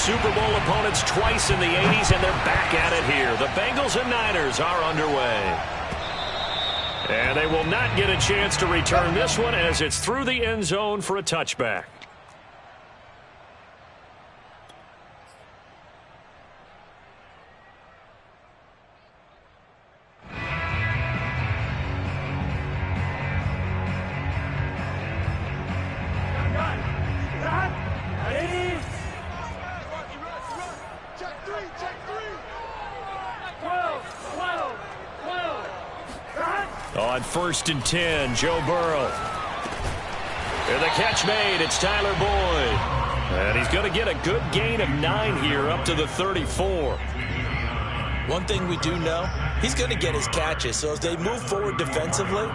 Super Bowl opponents twice in the 80s, and they're back at it here. The Bengals and Niners are underway. And they will not get a chance to return this one as it's through the end zone for a touchback. On 1st and 10, Joe Burrow. And the catch made. It's Tyler Boyd. And he's going to get a good gain of 9 here up to the 34. One thing we do know, he's going to get his catches. So as they move forward defensively,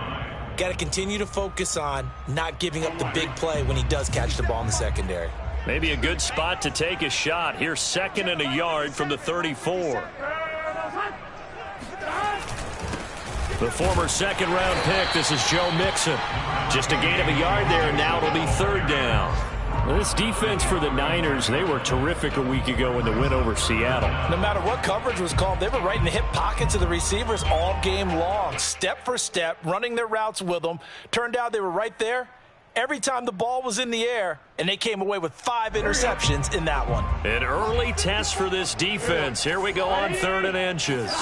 got to continue to focus on not giving up the big play when he does catch the ball in the secondary. Maybe a good spot to take a shot. Here's 2nd and a yard from the 34. The former 2nd-round pick, this is Joe Mixon. Just a gain of a yard there, and now it'll be 3rd down. This defense for the Niners, they were terrific a week ago in the win over Seattle. No matter what coverage was called, they were right in the hip pockets of the receivers all game long. Step for step, running their routes with them. Turned out they were right there every time the ball was in the air, and they came away with 5 interceptions in that one. An early test for this defense. Here we go on 3rd and inches.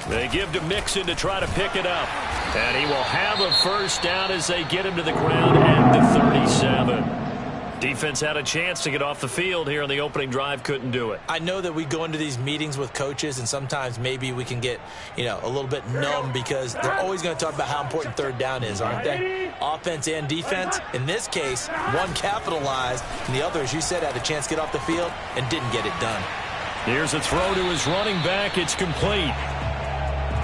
They give to Mixon to try to pick it up. And he will have a 1st down as they get him to the ground at the 37. Defense had a chance to get off the field here on the opening drive, couldn't do it. I know that we go into these meetings with coaches, and sometimes maybe we can get, a little bit numb because they're always going to talk about how important 3rd down is, aren't they? Offense and defense. In this case, one capitalized, and the other, as you said, had a chance to get off the field and didn't get it done. Here's a throw to his running back. It's complete.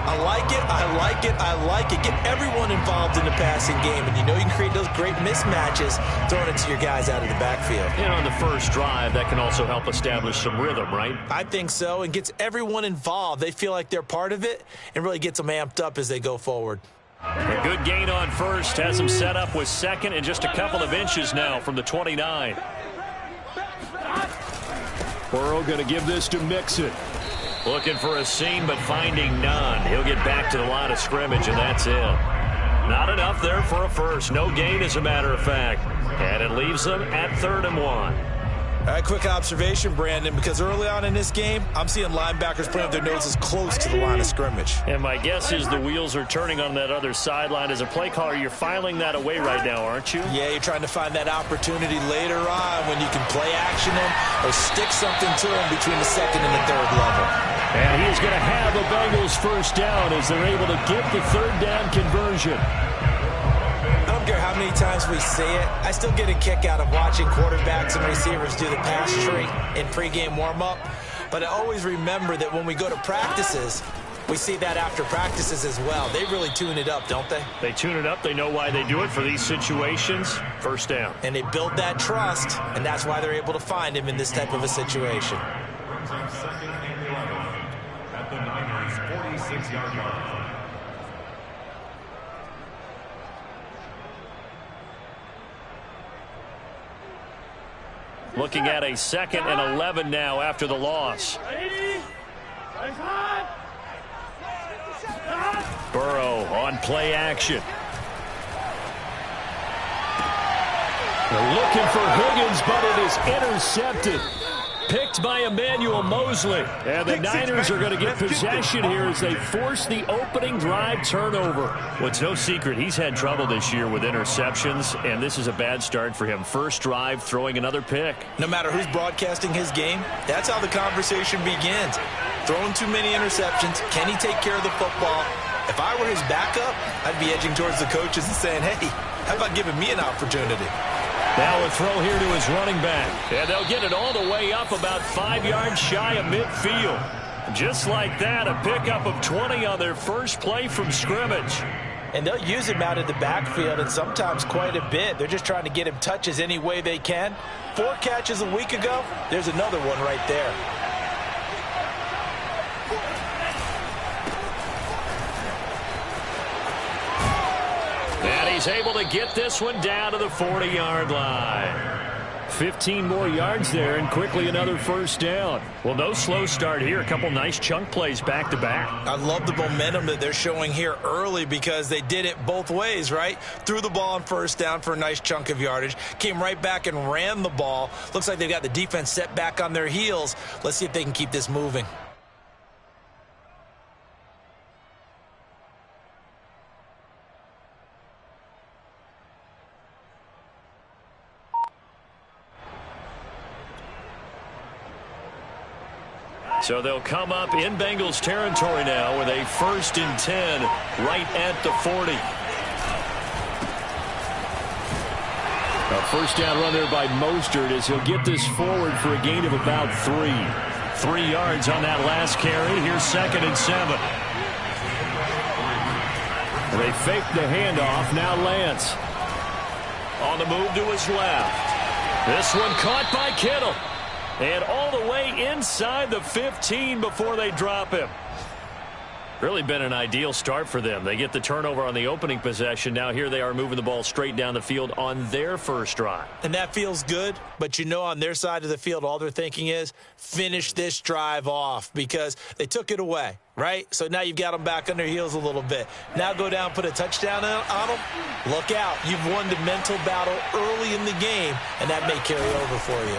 I like it, I like it, I like it. Get everyone involved in the passing game, and you can create those great mismatches throwing it to your guys out of the backfield. And on the first drive, that can also help establish some rhythm, right? I think so, and gets everyone involved. They feel like they're part of it and really gets them amped up as they go forward. A good gain on 1st has them set up with 2nd and just a couple of inches now from the 29. Burrow going to give this to Mixon. Looking for a seam, but finding none. He'll get back to the line of scrimmage, and that's it. Not enough there for a 1st. No gain, as a matter of fact. And it leaves them at 3rd and 1. All right, quick observation, Brandon, because early on in this game, I'm seeing linebackers putting up their noses close to the line of scrimmage. And my guess is the wheels are turning on that other sideline. As a play caller, you're filing that away right now, aren't you? Yeah, you're trying to find that opportunity later on when you can play action them or stick something to them between the 2nd and the 3rd level. And he's going to have a Bengals 1st down as they're able to get the 3rd down conversion. I don't care how many times we say it, I still get a kick out of watching quarterbacks and receivers do the pass tree in pregame warm-up. But I always remember that when we go to practices, we see that after practices as well. They really tune it up, don't they? They tune it up. They know why they do it for these situations. 1st down. And they build that trust, and that's why they're able to find him in this type of a situation. At the Niners' 46-yard line. Looking at a 2nd and 11 now after the loss. Burrow on play action. They're looking for Higgins, but it is intercepted. Picked by Emmanuel Mosley. And the Niners are going to get possession here as they force the opening drive turnover. Well, it's no secret he's had trouble this year with interceptions, and this is a bad start for him. 1st drive, throwing another pick. No matter who's broadcasting his game, that's how the conversation begins. Throwing too many interceptions. Can he take care of the football? If I were his backup, I'd be edging towards the coaches and saying, hey, how about giving me an opportunity? Now a throw here to his running back. And they'll get it all the way up about 5 yards shy of midfield. Just like that, a pickup of 20 on their first play from scrimmage. And they'll use him out of the backfield, and sometimes quite a bit. They're just trying to get him touches any way they can. 4 catches a week ago, there's another one right there. And he's able to get this one down to the 40-yard line. 15 more yards there and quickly another first down. Well, no slow start here. A couple nice chunk plays back to back. I love the momentum that they're showing here early because they did it both ways, right? Threw the ball on first down for a nice chunk of yardage. Came right back and ran the ball. Looks like they've got the defense set back on their heels. Let's see if they can keep this moving. So they'll come up in Bengals territory now with a 1st and 10 right at the 40. A first down run there by Mostert as he'll get this forward for a gain of about 3. 3 yards on that last carry. Here's 2nd and 7. And they fake the handoff. Now Lance on the move to his left. This one caught by Kittle. And all the way inside the 15 before they drop him. Really been an ideal start for them. They get the turnover on the opening possession. Now here they are moving the ball straight down the field on their first drive. And that feels good, but you know on their side of the field all they're thinking is finish this drive off because they took it away, right? So now you've got them back on their heels a little bit. Now go down, put a touchdown on them. Look out. You've won the mental battle early in the game, and that may carry over for you.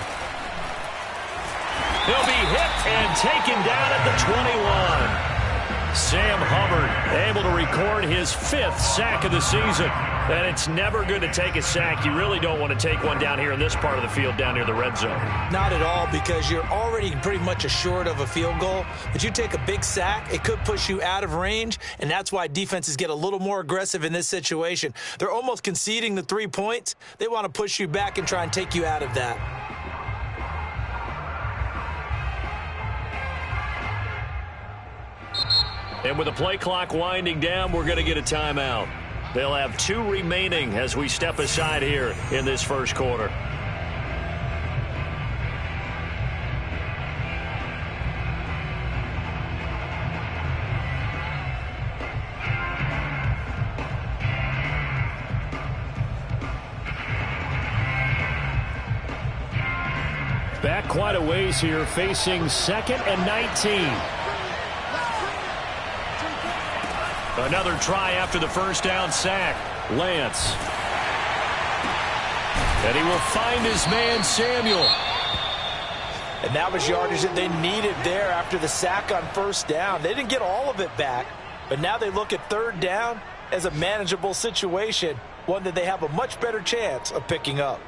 He'll be hit and taken down at the 21. Sam Hubbard able to record his 5th sack of the season. And it's never good to take a sack. You really don't want to take one down here in this part of the field down near the red zone. Not at all because you're already pretty much assured of a field goal. But you take a big sack, it could push you out of range. And that's why defenses get a little more aggressive in this situation. They're almost conceding the 3 points. They want to push you back and try and take you out of that. And with the play clock winding down, we're going to get a timeout. They'll have 2 remaining as we step aside here in this first quarter. Back quite a ways here, facing 2nd and 19. Another try after the first down sack. Lance. And he will find his man, Samuel. And that was yardage that they needed there after the sack on first down. They didn't get all of it back, but now they look at 3rd down as a manageable situation, one that they have a much better chance of picking up.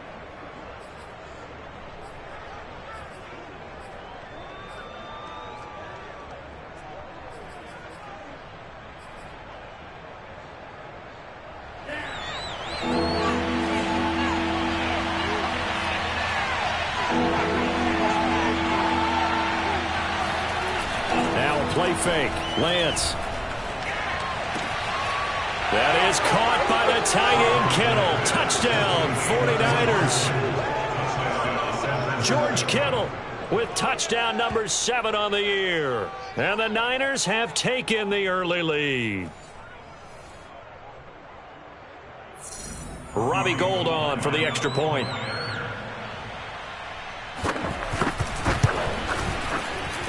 Play fake. Lance. That is caught by the tight end, Kittle. Touchdown, 49ers. George Kittle with touchdown number 7 on the year. And the Niners have taken the early lead. Robbie Gould on for the extra point.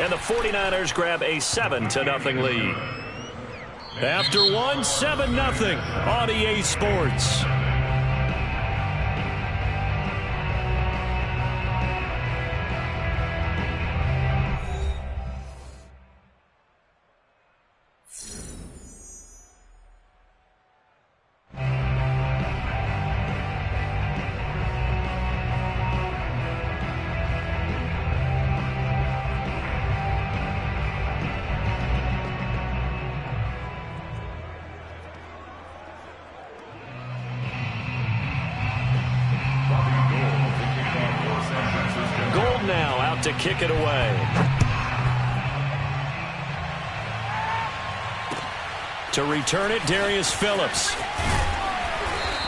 And the 49ers grab a 7-0 lead. After one, 7-0 on EA Sports. Now out to kick it away. To return it, Darius Phillips.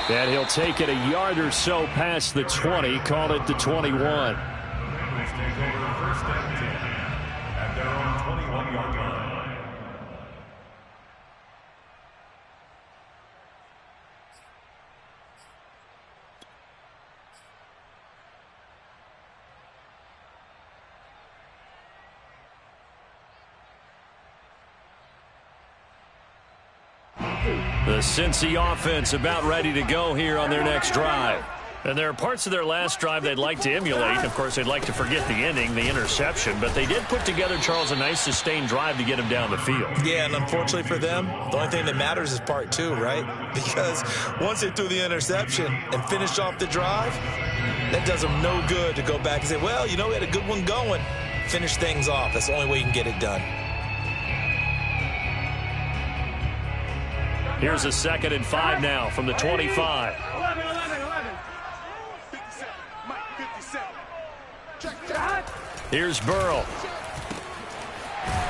And he'll take it a yard or so past the 20, call it the 21. Bengals take over 1st and 10 at their own 21-yard line. The Cincy offense about ready to go here on their next drive. And there are parts of their last drive they'd like to emulate. Of course, they'd like to forget the inning, the interception. But they did put together, Charles, a nice sustained drive to get him down the field. Yeah, and unfortunately for them, the only thing that matters is part two, right? Because once they threw the interception and finished off the drive, that does them no good to go back and say, well, you know, we had a good one going. Finish things off. That's the only way you can get it done. Here's a 2nd and 5 now from the 25. Here's Burrow.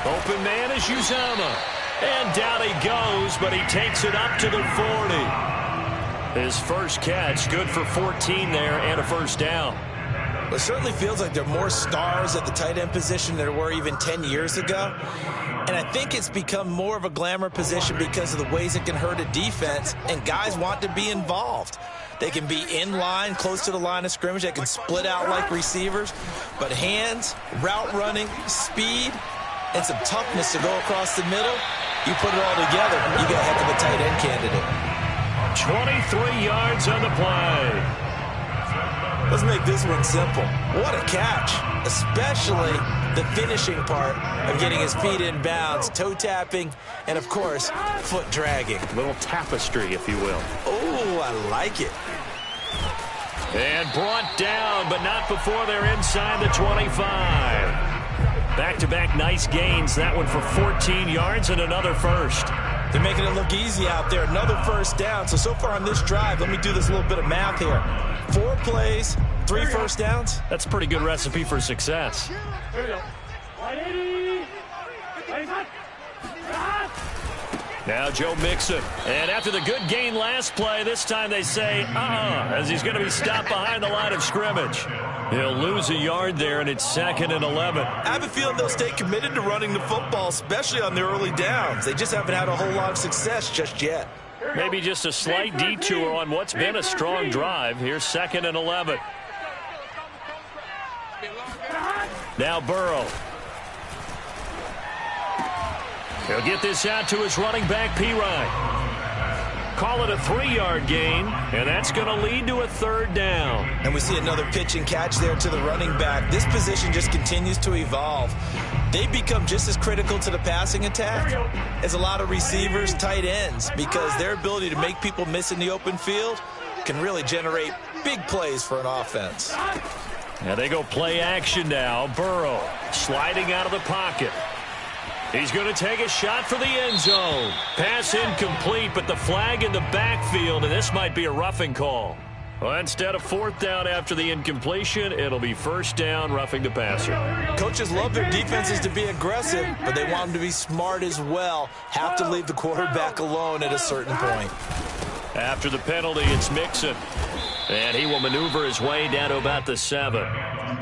Open man is Uzama. And down he goes, but he takes it up to the 40. His first catch, good for 14 there and a first down. It certainly feels like there are more stars at the tight end position than there were even 10 years ago. And I think it's become more of a glamour position because of the ways it can hurt a defense, and guys want to be involved. They can be in line, close to the line of scrimmage. They can split out like receivers. But hands, route running, speed, and some toughness to go across the middle, you put it all together, you got a heck of a tight end candidate. 23 yards on the play. Let's make this one simple. What a catch, especially the finishing part of getting his feet in bounds, toe tapping, and, of course, foot dragging. A little tapestry, if you will. Oh, I like it. And brought down, but not before they're inside the 25. Back-to-back nice gains. That one for 14 yards and another first. They're making it look easy out there. Another first down. So far on this drive, let me do this little bit of math here. 4 plays, 3 first downs. That's a pretty good recipe for success. Now Joe Mixon. And after the good gain last play, this time they say, as he's going to be stopped behind the line of scrimmage. He'll lose a yard there, and it's 2nd and 11. I have a feeling they'll stay committed to running the football, especially on their early downs. They just haven't had a whole lot of success just yet. Maybe just a slight detour on what's been a strong drive. Here's 2nd and 11. Now Burrow. He'll get this out to his running back, Pirine. Call it a 3-yard gain, and that's going to lead to a 3rd down. And we see another pitch and catch there to the running back. This position just continues to evolve. They become just as critical to the passing attack as a lot of receivers, tight ends, because their ability to make people miss in the open field can really generate big plays for an offense. Now they go play action now. Burrow sliding out of the pocket. He's going to take a shot for the end zone. Pass incomplete, but the flag in the backfield, and this might be a roughing call. Well, instead of 4th down after the incompletion, it'll be 1st down, roughing the passer. Coaches love their defenses to be aggressive, but they want them to be smart as well. Have to leave the quarterback alone at a certain point. After the penalty, it's Mixon. And he will maneuver his way down to about the 7.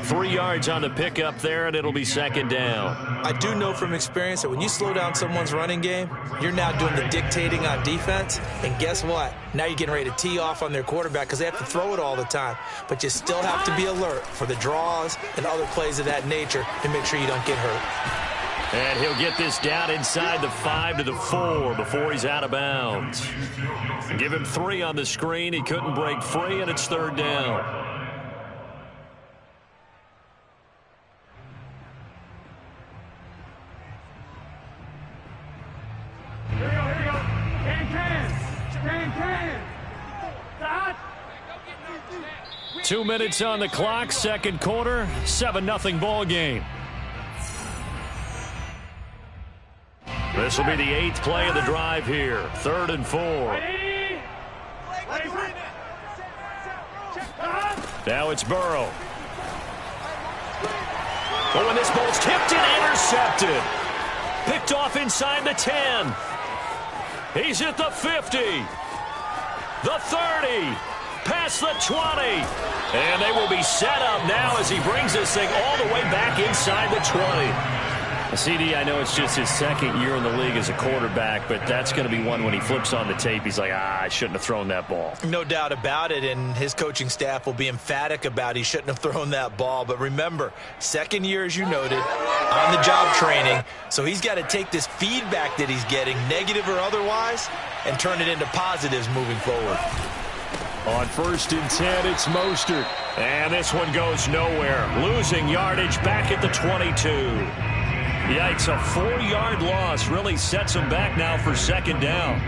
3 yards on the pickup there, and it'll be 2nd down. I do know from experience that when you slow down someone's running game, you're now doing the dictating on defense. And guess what? Now you're getting ready to tee off on their quarterback because they have to throw it all the time. But you still have to be alert for the draws and other plays of that nature to make sure you don't get hurt. And he'll get this down inside the 5 to the 4 before he's out of bounds. Give him 3 on the screen. He couldn't break free, and it's 3rd down. Here we go. Can. Stop. 2 minutes on the clock, 2nd quarter, 7-0 ball game. This will be the 8th play of the drive here. 3rd and 4. Now it's Burrow. Oh, and this ball's tipped and intercepted. Picked off inside the 10. He's at the 50. The 30. Past the 20. And they will be set up now as he brings this thing all the way back inside the 20. CD, I know it's just his second year in the league as a quarterback, but that's going to be one when he flips on the tape, he's like, I shouldn't have thrown that ball. No doubt about it, and his coaching staff will be emphatic about he shouldn't have thrown that ball. But remember, second year, as you noted, on-the-job training, so he's got to take this feedback that he's getting, negative or otherwise, and turn it into positives moving forward. On 1st and 10, it's Mostert. And this one goes nowhere. Losing yardage back at the 22. Yikes, a 4-yard loss really sets him back now for 2nd down.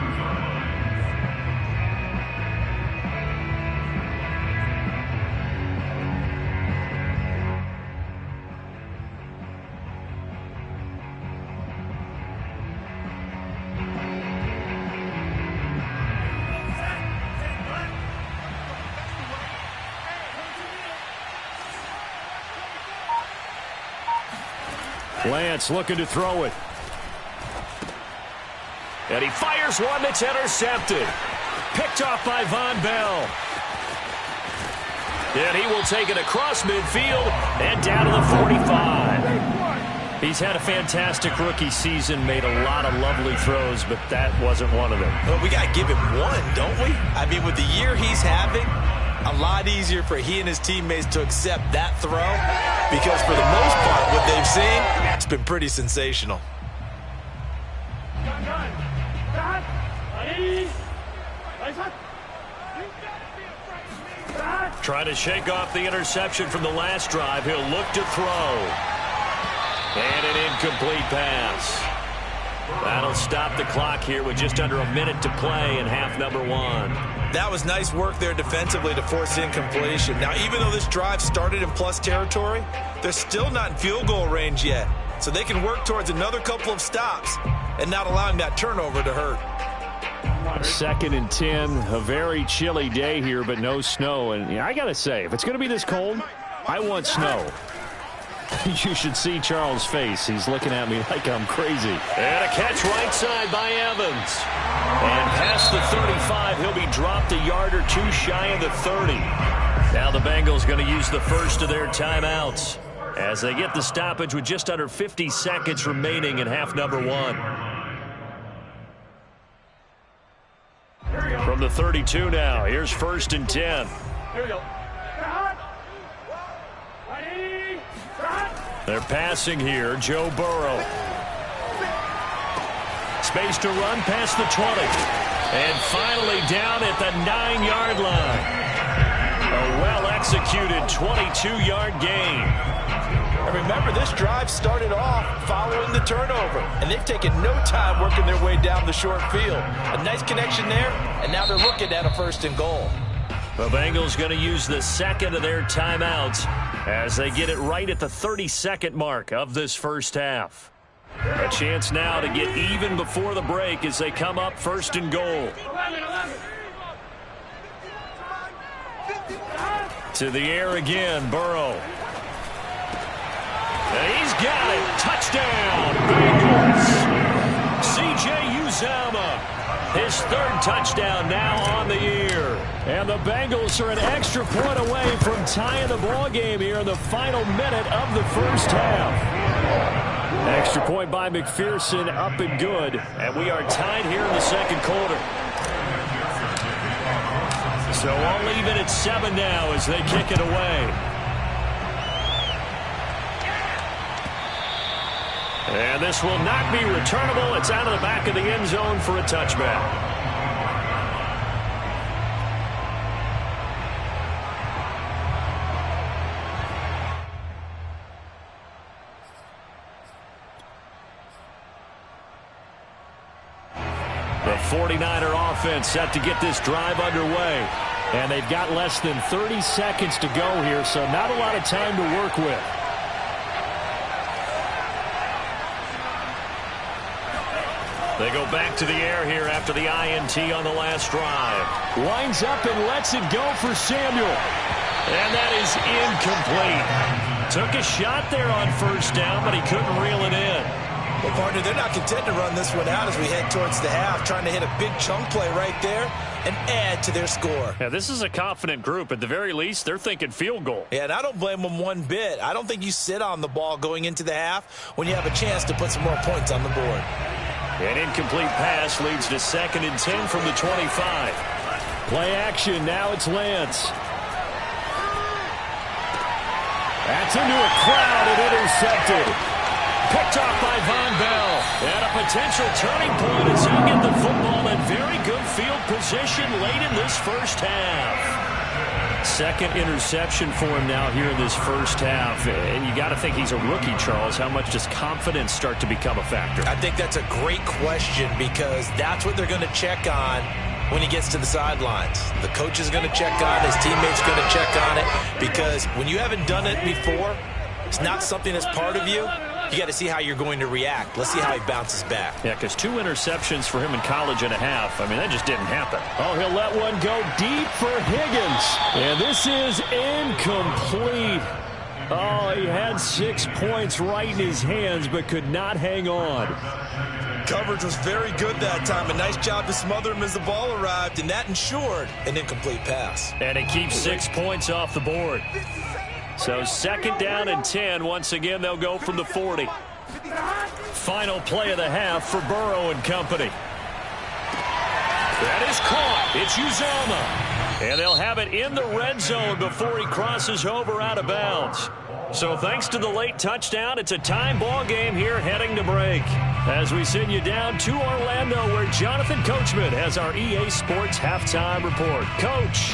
Lance looking to throw it. And he fires one that's intercepted. Picked off by Von Bell. And he will take it across midfield and down to the 45. He's had a fantastic rookie season, made a lot of lovely throws, but that wasn't one of them. Well, we got to give him one, don't we? I mean, with the year he's having, a lot easier for he and his teammates to accept that throw because for the most part, what they've seen, it's been pretty sensational. Trying to shake off the interception from the last drive. He'll look to throw. And an incomplete pass. That'll stop the clock here with just under a minute to play in half number 1. That was nice work there defensively to force incompletion. Now, even though this drive started in plus territory, they're still not in field goal range yet. So they can work towards another couple of stops and not allowing that turnover to hurt. 2nd and 10, a very chilly day here, but no snow. And I got to say, if it's going to be this cold, I want snow. You should see Charles' face. He's looking at me like I'm crazy. And a catch right side by Evans. And past the 35, he'll be dropped a yard or two shy of the 30. Now the Bengals going to use the first of their timeouts as they get the stoppage with just under 50 seconds remaining in half number 1. From the 32 now, here's 1st and 10. Here we go. They're passing here, Joe Burrow. Space to run past the 20. And finally down at the 9-yard line. A well-executed 22-yard gain. And remember, this drive started off following the turnover, and they've taken no time working their way down the short field. A nice connection there, and now they're looking at a 1st and goal. The Bengals going to use the second of their timeouts as they get it right at the 32nd mark of this first half. A chance now to get even before the break as they come up 1st and goal. To the air again, Burrow. And he's got it. Touchdown, Bengals. C.J. Uzomah, his 3rd touchdown now on the year. And the Bengals are an extra point away from tying the ball game here in the final minute of the first half. Extra point by McPherson, up and good. And we are tied here in the 2nd quarter. So all even at 7 now as they kick it away. And this will not be returnable. It's out of the back of the end zone for a touchback. The 49er offense set to get this drive underway. And they've got less than 30 seconds to go here, so not a lot of time to work with. They go back to the air here after the INT on the last drive. Lines up and lets it go for Samuel. And that is incomplete. Took a shot there on 1st down, but he couldn't reel it in. Well, partner, they're not content to run this one out as we head towards the half, trying to hit a big chunk play right there and add to their score. Yeah, this is a confident group. At the very least, they're thinking field goal. Yeah, and I don't blame them one bit. I don't think you sit on the ball going into the half when you have a chance to put some more points on the board. An incomplete pass leads to 2nd and 10 from the 25. Play action. Now it's Lance. That's into a crowd and intercepted. Picked off by Von Bell. And a potential turning point as he'll get the football in very good field position late in this first half. 2nd interception for him now here in this first half. And you got to think he's a rookie, Charles. How much does confidence start to become a factor? I think that's a great question because that's what they're going to check on when he gets to the sidelines. The coach is going to check on it. His teammates going to check on it because when you haven't done it before, it's not something that's part of you. You got to see how you're going to react. Let's see how he bounces back. Yeah, because 2 interceptions for him in college and a half. I mean, that just didn't happen. Oh, he'll let one go deep for Higgins. And this is incomplete. Oh, he had 6 points right in his hands, but could not hang on. Coverage was very good that time. A nice job to smother him as the ball arrived, and that ensured an incomplete pass. And it keeps 6 points off the board. So 2nd down and 10. Once again, they'll go from the 40. Final play of the half for Burrow and company. That is caught. It's Uzomah. And they'll have it in the red zone before he crosses over out of bounds. So thanks to the late touchdown, it's a time ball game here heading to break. As we send you down to Orlando where Jonathan Coachman has our EA Sports halftime report. Coach.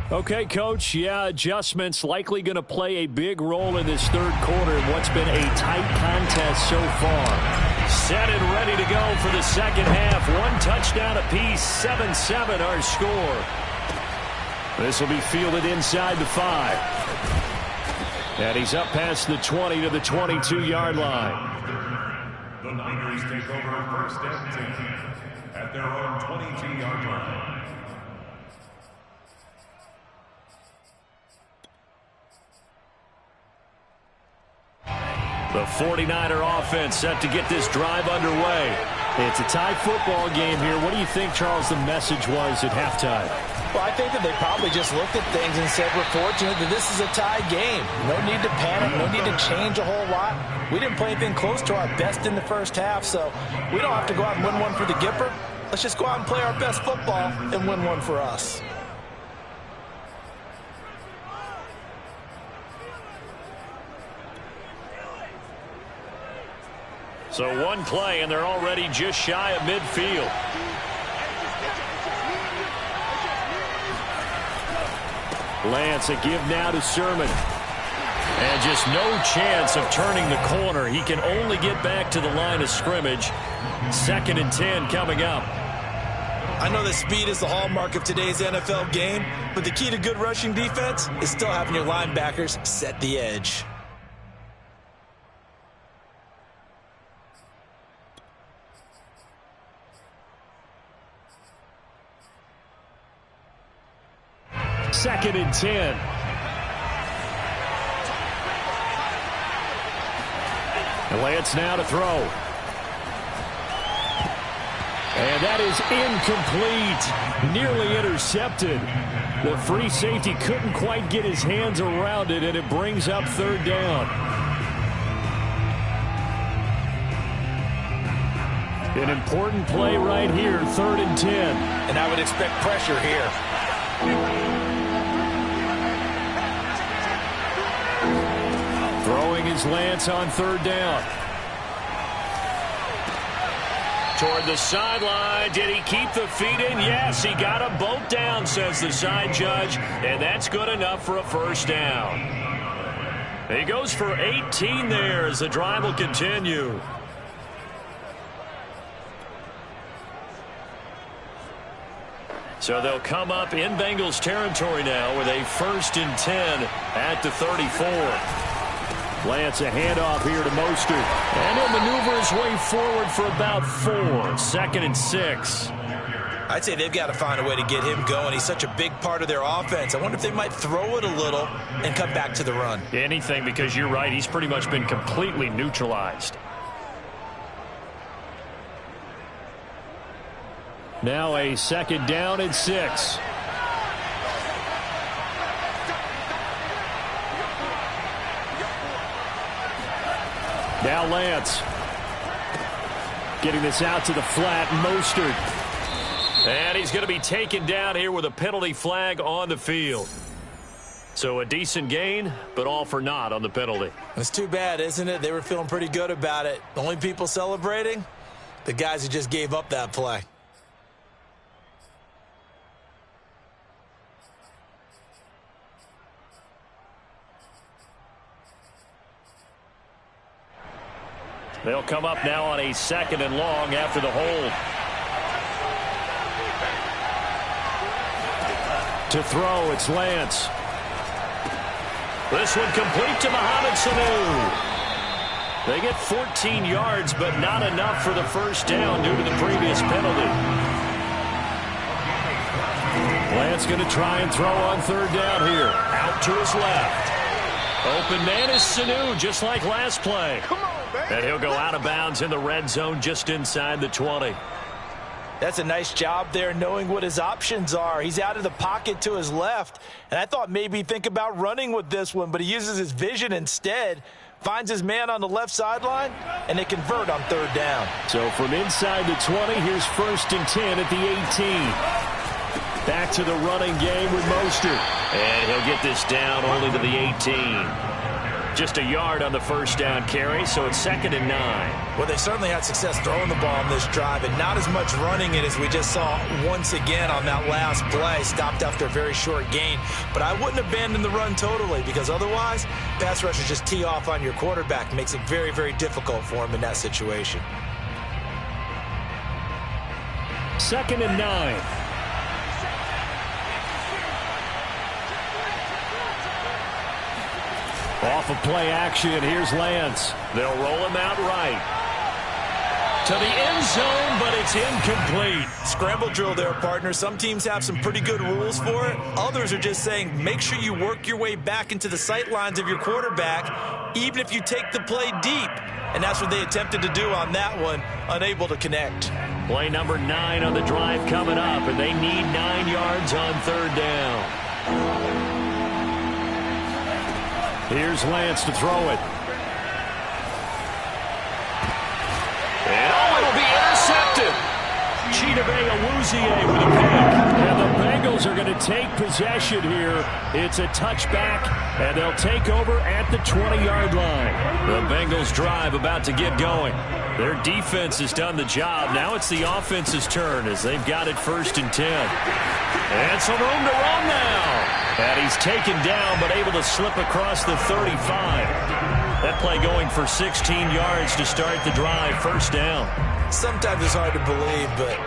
Okay, Coach, yeah, adjustments likely going to play a big role in this third quarter in what's been a tight contest so far. Set and ready to go for the second half. 1 touchdown apiece, 7-7 our score. This will be fielded inside the 5. And he's up past the 20 to the 22-yard line. The Niners take over 1st and 10 at their own 22-yard line. The 49er offense set to get this drive underway. It's a tie football game here. What do you think, Charles, the message was at halftime? Well, I think that they probably just looked at things and said, we're fortunate that this is a tie game. No need to panic. No need to change a whole lot. We didn't play anything close to our best in the first half, so we don't have to go out and win one for the Gipper. Let's just go out and play our best football and win one for us. So 1 play, and they're already just shy of midfield. Lance, a give now to Sermon. And just no chance of turning the corner. He can only get back to the line of scrimmage. 2nd and 10 coming up. I know that speed is the hallmark of today's NFL game, but the key to good rushing defense is still having your linebackers set the edge. Second and 10. And Lance now to throw. And that is incomplete. Nearly intercepted. The free safety couldn't quite get his hands around it, and it brings up 3rd down. An important play right here, 3rd and 10. And I would expect pressure here. Throwing is Lance on 3rd down. Toward the sideline. Did he keep the feet in? Yes, he got them both down, says the side judge. And that's good enough for a 1st down. He goes for 18 there as the drive will continue. So they'll come up in Bengals territory now with a 1st and 10 at the 34. Lance, a handoff here to Mostert. And he'll maneuver his way forward for about 4. 2nd and 6. I'd say they've got to find a way to get him going. He's such a big part of their offense. I wonder if they might throw it a little and come back to the run. Anything, because you're right. He's pretty much been completely neutralized. Now a 2nd down and 6. Now Lance. Getting this out to the flat. Mostert. And he's going to be taken down here with a penalty flag on the field. So a decent gain, but all for naught on the penalty. It's too bad, isn't it? They were feeling pretty good about it. The only people celebrating? The guys who just gave up that play. They'll come up now on a 2nd and long after the hold. To throw, it's Lance. This one complete to Mohamed Sanu. They get 14 yards, but not enough for the 1st down due to the previous penalty. Lance going to try and throw on 3rd down here. Out to his left. Open man is Sanu, just like last play. And he'll go out of bounds in the red zone just inside the 20. That's a nice job there knowing what his options are. He's out of the pocket to his left. And I thought maybe think about running with this one, but he uses his vision instead. Finds his man on the left sideline, and they convert on 3rd down. So from inside the 20, here's 1st and 10 at the 18. Back to the running game with Mostert. And he'll get this down only to the 18. Just a yard on the 1st down carry, so it's 2nd and 9. Well, they certainly had success throwing the ball on this drive, and not as much running it as we just saw once again on that last play. Stopped after a very short gain. But I wouldn't abandon the run totally, because otherwise, pass rushers just tee off on your quarterback. Makes it very, very difficult for him in that situation. 2nd and 9. Off of play action, here's Lance. They'll roll him out right. To the end zone, but it's incomplete. Scramble drill there, partner. Some teams have some pretty good rules for it. Others are just saying make sure you work your way back into the sight lines of your quarterback, even if you take the play deep. And that's what they attempted to do on that one, unable to connect. Play number 9 on the drive coming up, and they need 9 yards on 3rd down. Here's Lance to throw it. And it'll be intercepted. Chidobe Awuzie with a pick. And the Bengals are going to take possession here. It's a touchback, and they'll take over at the 20-yard line. The Bengals drive about to get going. Their defense has done the job. Now it's the offense's turn as they've got it 1st and 10. And some room to run now. And he's taken down, but able to slip across the 35. That play going for 16 yards to start the drive, 1st down. Sometimes it's hard to believe, but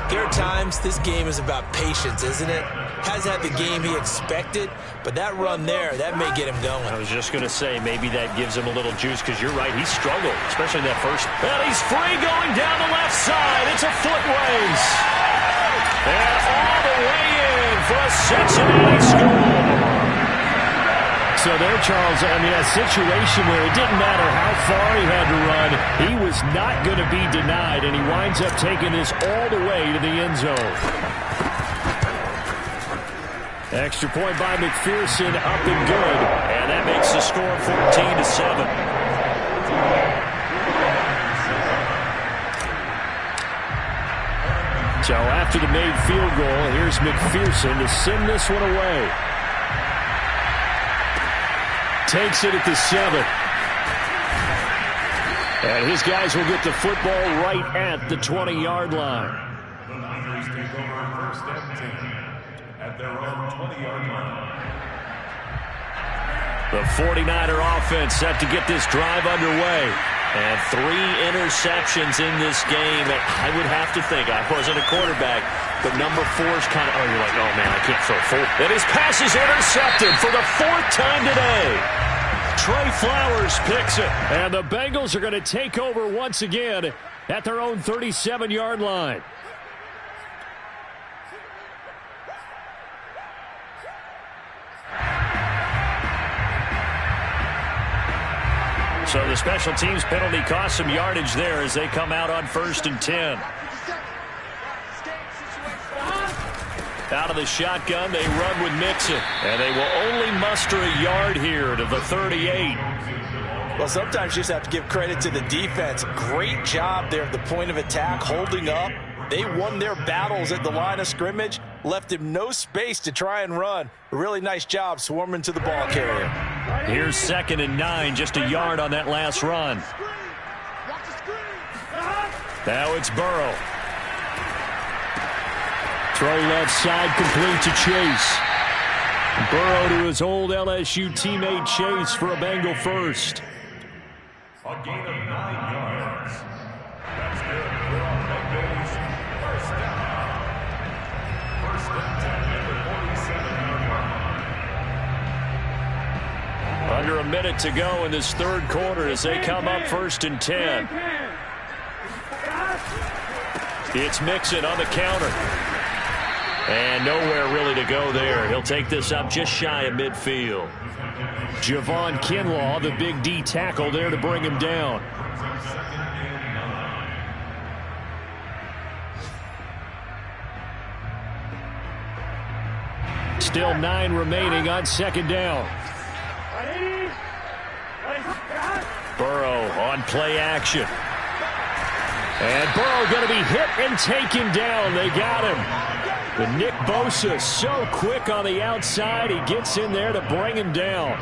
there are times this game is about patience, isn't it? Has had the game he expected, but that run there, that may get him going. I was just going to say, maybe that gives him a little juice, because you're right, he struggled, especially in that first. And he's free going down the left side. It's a foot race. And all the way in for a Cincinnati score. So there, Charles, I mean, a situation where it didn't matter how far he had to run, he was not going to be denied, and he winds up taking this all the way to the end zone. Extra point by McPherson, up and good, and that makes the score 14-7. So after the made field goal, here's McPherson to send this one away. Takes it at the 7. And his guys will get the football right at the 20-yard line. The Niners take over 1st and 10 at their own 20-yard line. The 49er offense set to get this drive underway. And 3 interceptions in this game. I would have to think, I wasn't a quarterback, but number 4 is kind of, you're like, oh, man, I can't throw 4. And his pass is intercepted for the 4th time today. Trey Flowers picks it. And the Bengals are going to take over once again at their own 37-yard line. So the special teams penalty cost some yardage there as they come out on 1st and 10. Out of the shotgun, they run with Mixon. And they will only muster a yard here to the 38. Well, sometimes you just have to give credit to the defense. Great job there at the point of attack, holding up. They won their battles at the line of scrimmage, left him no space to try and run. A really nice job swarming to the ball carrier. Here's 2nd and 9, just a yard on that last run. Now it's Burrow. Throw left side, complete to Chase. Burrow to his old LSU teammate Chase for a Bengal first. A gain of 9 yards. That's good for our Bengals. First down. First and 10 at the 47-yard line. Under a minute to go in this 3rd quarter as they come up 1st and 10. It's Mixon on the counter. And nowhere really to go there. He'll take this up just shy of midfield. Javon Kinlaw, the big D tackle there to bring him down. Still 9 remaining on 2nd down. Burrow on play action. And Burrow going to be hit and taken down. They got him. But Nick Bosa so quick on the outside. He gets in there to bring him down.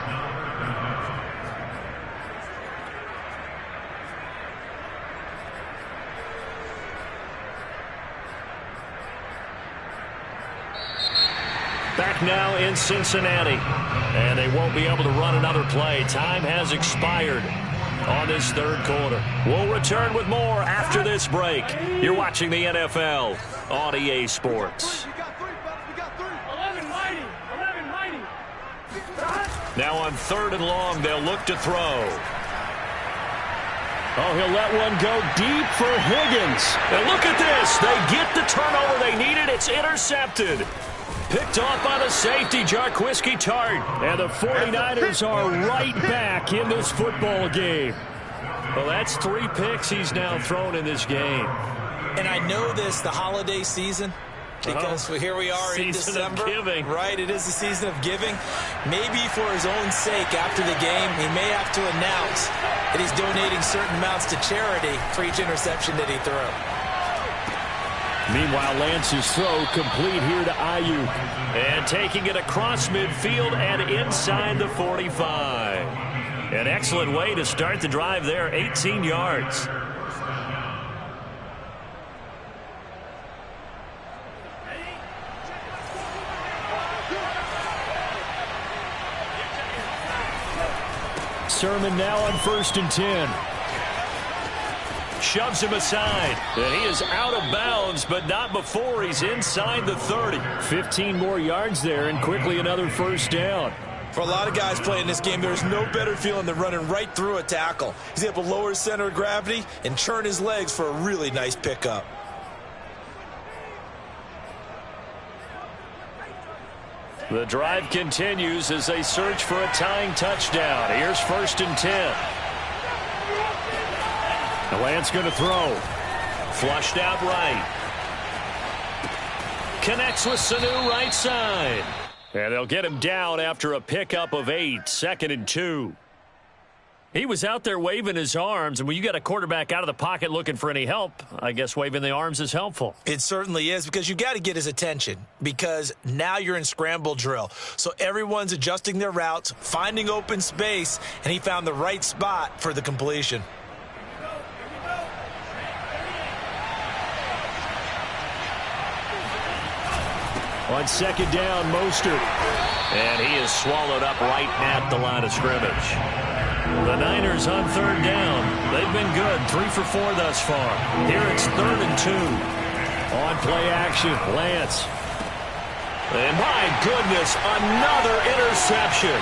Back now in Cincinnati. And they won't be able to run another play. Time has expired on this 3rd quarter. We'll return with more after this break. You're watching the NFL on EA Sports. Now on 3rd and long, they'll look to throw. Oh, he'll let one go deep for Higgins. And look at this. They get the turnover they needed. It's intercepted. Picked off by the safety, Jarquiski Tart. And the 49ers are right back in this football game. Well, that's 3 picks he's now thrown in this game. And I know this, the holiday season, because here we are in December. Giving. Right, it is the season of giving. Maybe for his own sake after the game, he may have to announce that he's donating certain amounts to charity for each interception that he threw. Meanwhile, Lance's throw complete here to Ayuk. And taking it across midfield and inside the 45. An excellent way to start the drive there, 18 yards. Sermon now on 1st and 10. Shoves him aside. And he is out of bounds, but not before he's inside the 30. 15 more yards there, and quickly another 1st down. For a lot of guys playing this game, there's no better feeling than running right through a tackle. He's able to lower his center of gravity and churn his legs for a really nice pickup. The drive continues as they search for a tying touchdown. Here's 1st and 10. Lance going to throw. Flushed out right. Connects with Sanu right side. And they'll get him down after a pickup of 8. 2nd and 2. He was out there waving his arms, and when you got a quarterback out of the pocket looking for any help, I guess waving the arms is helpful. It certainly is, because you got to get his attention, because now you're in scramble drill. So everyone's adjusting their routes, finding open space, and he found the right spot for the completion. On 2nd down, Mostert. And he is swallowed up right at the line of scrimmage. The Niners on third down. They've been good, 3 for 4 thus far. Here it's 3rd and 2. On play action, Lance. And my goodness, another interception.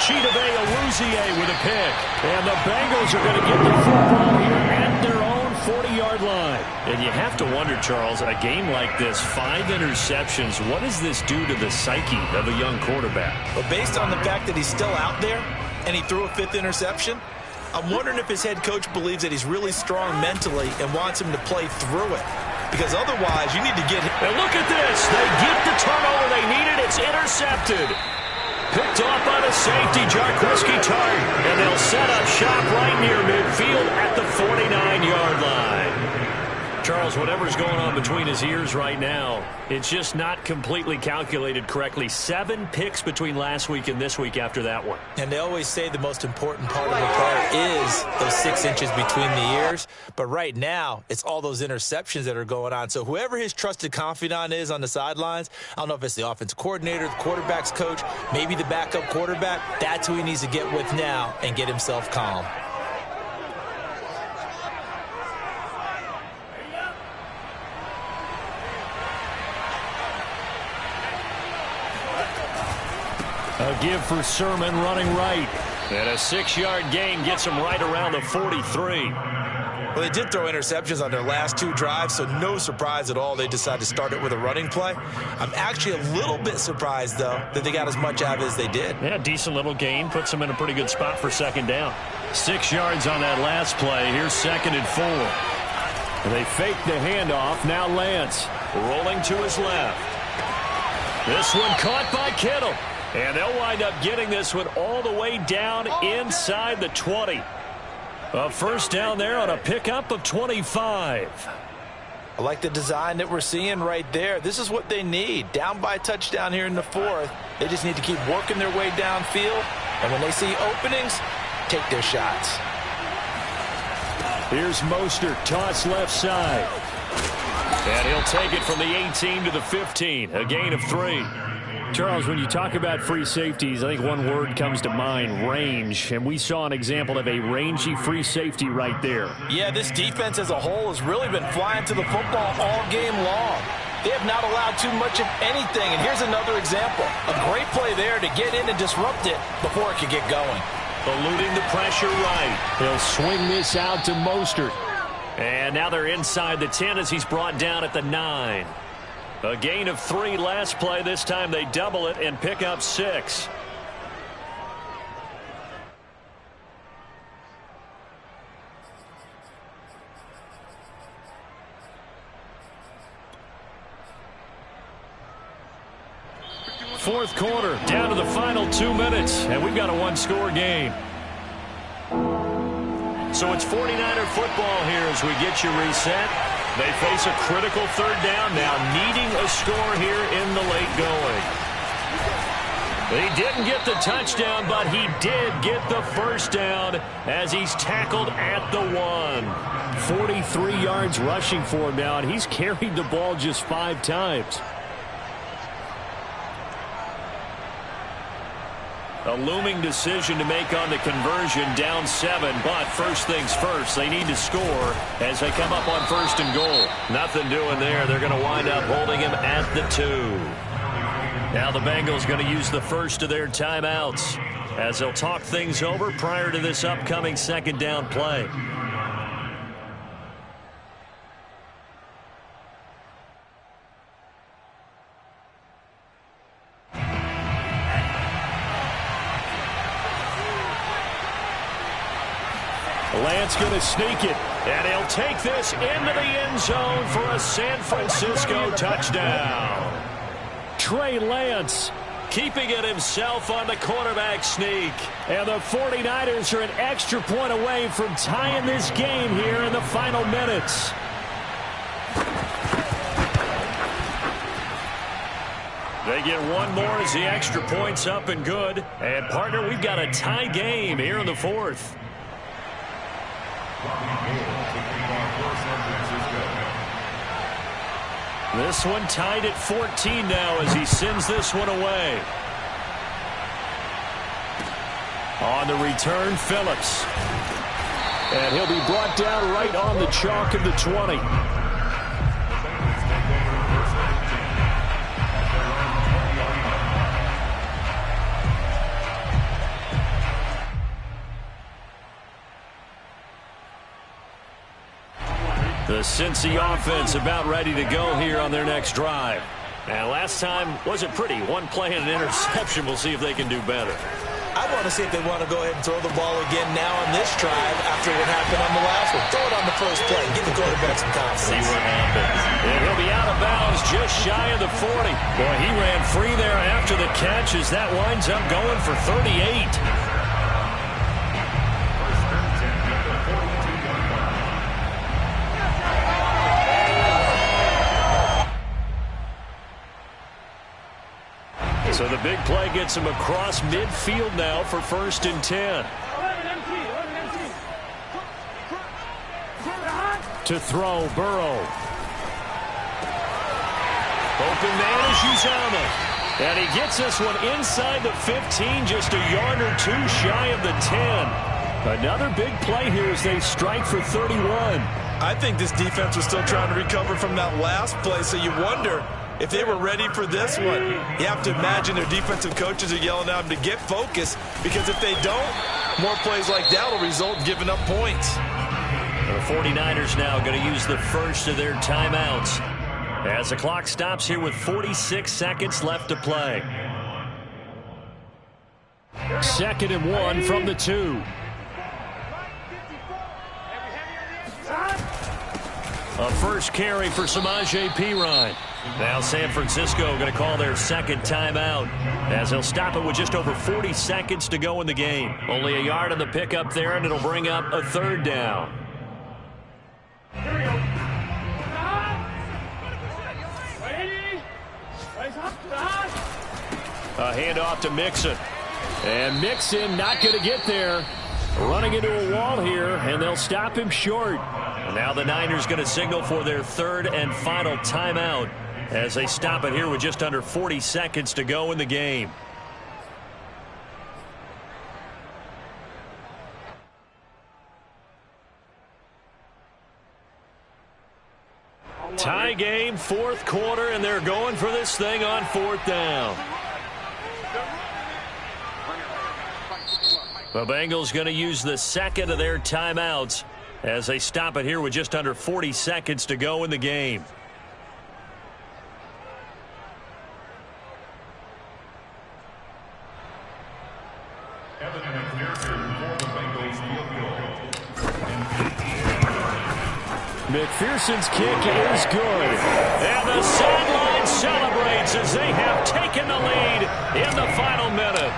Chidobe Awuzie with a pick. And the Bengals are going to get the football here at their own 40-yard line. And you have to wonder, Charles, a game like this, 5 interceptions, what does this do to the psyche of a young quarterback? Well, based on the fact that he's still out there and he threw a 5th interception, I'm wondering if his head coach believes that he's really strong mentally and wants him to play through it. Because otherwise, you need to get him. And look at this. They get the turnover they needed. It's intercepted. Picked off by the safety, Jarquiski Tart. And they'll set up shop right near midfield at the 49-yard line. Charles, whatever's going on between his ears right now, it's just not completely calculated correctly. 7 picks between last week and this week after that one. And they always say the most important part of the play is those 6 inches between the ears. But right now, it's all those interceptions that are going on. So whoever his trusted confidant is on the sidelines, I don't know if it's the offense coordinator, the quarterback's coach, maybe the backup quarterback, that's who he needs to get with now and get himself calm. A give for Sermon running right. And a 6-yard gain gets him right around the 43. Well, they did throw interceptions on their last 2 drives, so no surprise at all they decided to start it with a running play. I'm actually a little bit surprised, though, that they got as much out of it as they did. Yeah, decent little gain. Puts them in a pretty good spot for 2nd down. 6 yards on that last play. Here's 2nd and 4. They fake the handoff. Now Lance rolling to his left. This one caught by Kittle. And they'll wind up getting this one all the way down inside the 20. A 1st down there on a pickup of 25. I like the design that we're seeing right there. This is what they need. Down by a touchdown here in the 4th. They just need to keep working their way downfield. And when they see openings, take their shots. Here's Mostert, toss left side. And he'll take it from the 18 to the 15. A gain of 3. Charles, when you talk about free safeties, I think one word comes to mind, range. And we saw an example of a rangy free safety right there. Yeah, this defense as a whole has really been flying to the football all game long. They have not allowed too much of anything. And here's another example. A great play there to get in and disrupt it before it could get going. Eluding the pressure right. He'll swing this out to Mostert. And now they're inside the 10 as he's brought down at the 9. A gain of 3 last play. This time they double it and pick up 6. Fourth quarter, down to the final 2 minutes, and we've got a 1-score game. So it's 49er football here as we get you reset. They face a critical 3rd down now, needing a score here in the late going. He didn't get the touchdown, but he did get the 1st down as he's tackled at the 1. 43 yards rushing for him now, and he's carried the ball just 5 times. A looming decision to make on the conversion, down 7, but first things first, they need to score as they come up on 1st and goal. Nothing doing there. They're going to wind up holding him at the 2. Now the Bengals going to use the first of their timeouts as they'll talk things over prior to this upcoming 2nd down play. Lance going to sneak it, and he'll take this into the end zone for a San Francisco touchdown. Trey Lance keeping it himself on the quarterback sneak. And the 49ers are an extra point away from tying this game here in the final minutes. They get one more as the extra point's up and good. And, partner, we've got a tie game here in the 4th. This one tied at 14 now as he sends this one away. On the return, Phillips. And he'll be brought down right on the chalk of the 20. The Cincy offense about ready to go here on their next drive. And last time wasn't pretty. One play and an interception. We'll see if they can do better. I want to see if they want to go ahead and throw the ball again now on this drive after what happened on the last one. Throw it on the first play. Give the quarterback some confidence. See what happens. And he'll be out of bounds just shy of the 40. Boy, he ran free there after the catch as that winds up going for 38. So the big play gets him across midfield now for 1st and 10. To throw, Burrow. Open man is Uzomah. And he gets this one inside the 15, just a yard or two shy of the 10. Another big play here as they strike for 31. I think this defense was still trying to recover from that last play, so you wonder if they were ready for this one. You have to imagine their defensive coaches are yelling at them to get focused, because if they don't, more plays like that will result in giving up points. The 49ers now going to use the first of their timeouts as the clock stops here with 46 seconds left to play. 2nd and 1 from the 2. A first carry for Samaje Perine. Now San Francisco going to call their second timeout as they'll stop it with just over 40 seconds to go in the game. Only a yard on the pickup there, and it'll bring up a 3rd down. A handoff to Mixon. And Mixon not going to get there. Running into a wall here, and they'll stop him short. And now the Niners going to signal for their 3rd and final timeout as they stop it here with just under 40 seconds to go in the game. Tie game, 4th quarter, and they're going for this thing on 4th down. The Bengals going to use the 2nd of their timeouts as they stop it here with just under 40 seconds to go in the game. McPherson's kick is good. And the sideline celebrates as they have taken the lead in the final minute.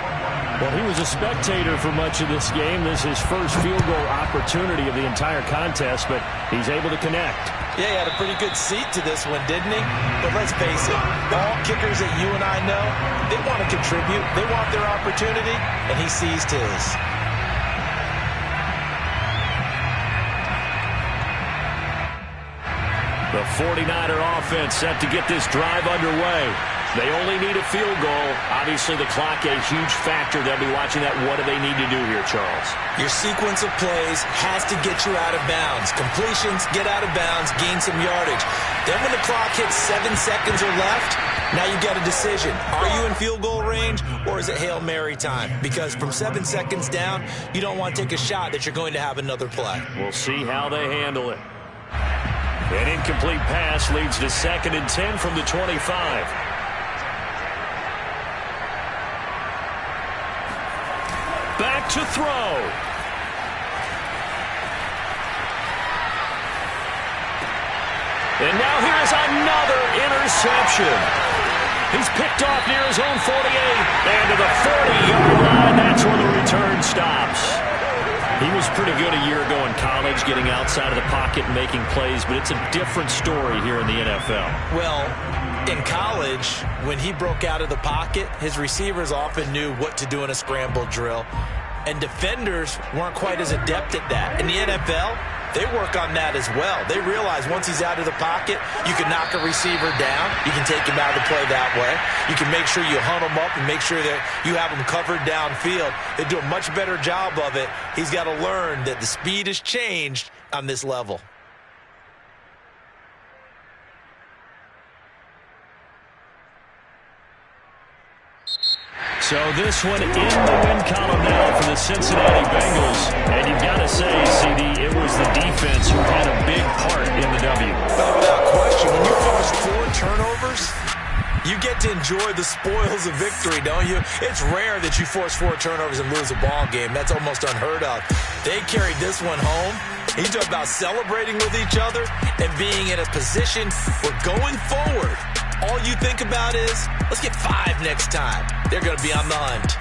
Well, he was a spectator for much of this game. This is his first field goal opportunity of the entire contest, but he's able to connect. Yeah, he had a pretty good seat to this one, didn't he? But let's face it, all kickers that you and I know, they want to contribute. They want their opportunity, and he seized his. The 49er offense set to get this drive underway. They only need a field goal. Obviously, the clock a huge factor. They'll be watching that. What do they need to do here, Charles? Your sequence of plays has to get you out of bounds. Completions, get out of bounds, gain some yardage. Then when the clock hits 7 seconds or left, now you've got a decision. Are you in field goal range, or is it Hail Mary time? Because from 7 seconds down, you don't want to take a shot that you're going to have another play. We'll see how they handle it. An incomplete pass leads to 2nd and 10 from the 25. Back to throw. And now here's another interception. He's picked off near his own 48. And to the 40-yard line, that's where the return stops. He was pretty good a year ago in college, getting outside of the pocket and making plays, but it's a different story here in the NFL. Well, in college, when he broke out of the pocket, his receivers often knew what to do in a scramble drill, and defenders weren't quite as adept at that. In the NFL, they work on that as well. They realize once he's out of the pocket, you can knock a receiver down. You can take him out of the play that way. You can make sure you hunt him up and make sure that you have him covered downfield. They do a much better job of it. He's got to learn that the speed has changed on this level. So this one in the win column now for the Cincinnati Bengals. And you've got to say, CD, it was the defense who had a big part in the W. Without question, when you force 4 turnovers, you get to enjoy the spoils of victory, don't you? It's rare that you force 4 turnovers and lose a ball game. That's almost unheard of. They carried this one home. You talk about celebrating with each other and being in a position where going forward, all you think about is, let's get 5 next time. They're going to be on the hunt.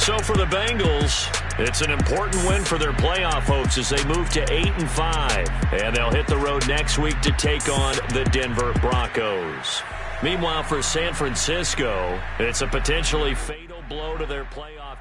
So for the Bengals, it's an important win for their playoff hopes as they move to 8-5. And they'll hit the road next week to take on the Denver Broncos. Meanwhile, for San Francisco, it's a potentially fatal blow to their playoff